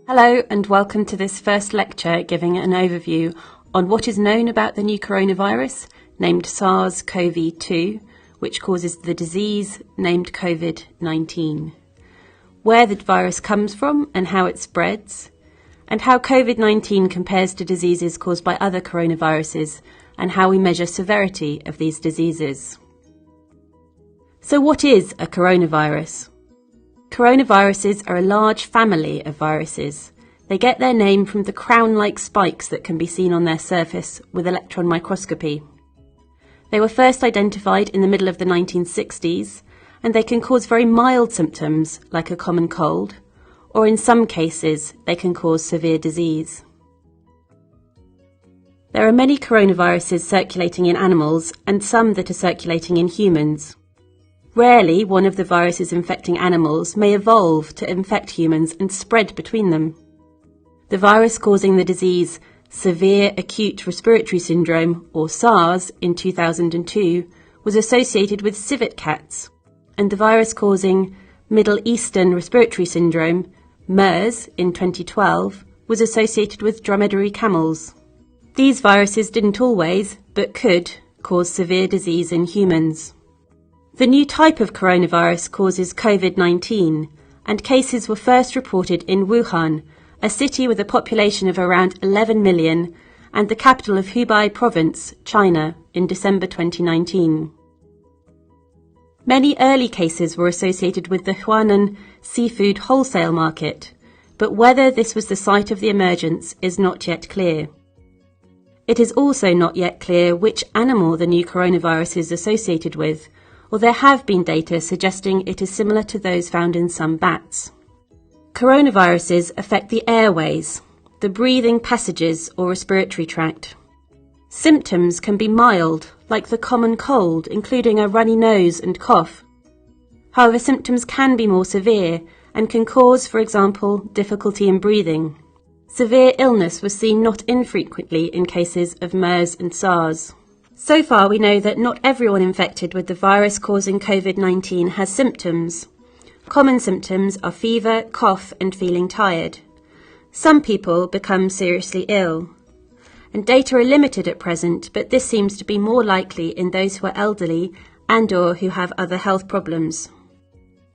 Hello and welcome to this first lecture giving an overview on what is known about the new coronavirus named SARS-CoV-2, which causes the disease named COVID-19, where the virus comes from and how it spreads, and how COVID-19 compares to diseases caused by other coronaviruses and how we measure severity of these diseases. So what is a coronavirus? Coronaviruses are a large family of viruses. They get their name from the crown-like spikes that can be seen on their surface with electron microscopy. They were first identified in the middle of the 1960s, and they can cause very mild symptoms like a common cold, or in some cases they can cause severe disease. There are many coronaviruses circulating in animals and some that are circulating in humans. Rarely, one of the viruses infecting animals may evolve to infect humans and spread between them. The virus causing the disease severe acute respiratory syndrome, or SARS, in 2002 was associated with civet cats, and the virus causing Middle Eastern respiratory syndrome, MERS, in 2012 was associated with dromedary camels. These viruses didn't always, but could, cause severe disease in humans. The new type of coronavirus causes COVID-19, and cases were first reported in Wuhan, a city with a population of around 11 million and the capital of Hubei province, China, in December 2019. Many early cases were associated with the Huanan seafood wholesale market, but whether this was the site of the emergence is not yet clear. It is also not yet clear which animal the new coronavirus is associated with, or there have been data suggesting it is similar to those found in some bats. Coronaviruses affect the airways, the breathing passages or respiratory tract. Symptoms can be mild, like the common cold, including a runny nose and cough. However, symptoms can be more severe and can cause, for example, difficulty in breathing. Severe illness was seen not infrequently in cases of MERS and SARS. So far, we know that not everyone infected with the virus causing COVID-19 has symptoms. Common symptoms are fever, cough, and feeling tired. Some people become seriously ill. And data are limited at present, but this seems to be more likely in those who are elderly and/or who have other health problems.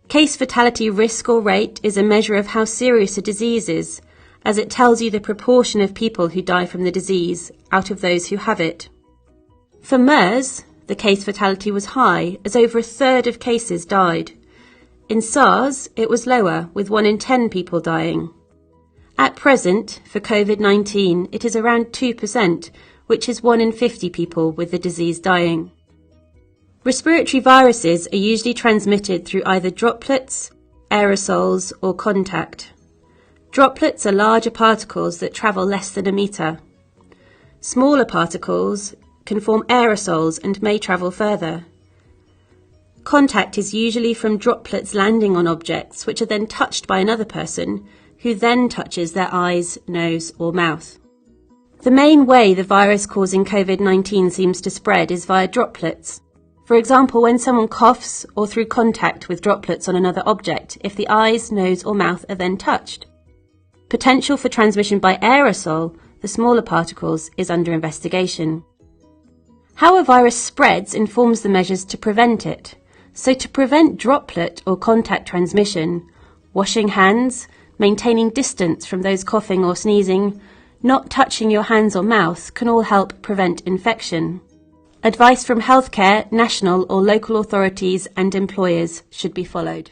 Case fatality risk or rate is a measure of how serious a disease is, as it tells you the proportion of people who die from the disease out of those who have it. For MERS, the case fatality was high, as over a third of cases died. In SARS, it was lower, with 1 in 10 people dying. At present, for COVID-19, it is around 2%, which is 1 in 50 people with the disease dying. Respiratory viruses are usually transmitted through either droplets, aerosols, or contact. Droplets are larger particles that travel less than a metre. Smaller particles can form aerosols and may travel further. Contact is usually from droplets landing on objects which are then touched by another person, who then touches their eyes, nose or mouth. The main way the virus causing COVID-19 seems to spread is via droplets. For example, when someone coughs or through contact with droplets on another object, if the eyes, nose or mouth are then touched. Potential for transmission by aerosol, the smaller particles, is under investigation. How a virus spreads informs the measures to prevent it. So to prevent droplet or contact transmission, washing hands, maintaining distance from those coughing or sneezing, not touching your hands or mouth can all help prevent infection. Advice from healthcare, national or local authorities and employers should be followed.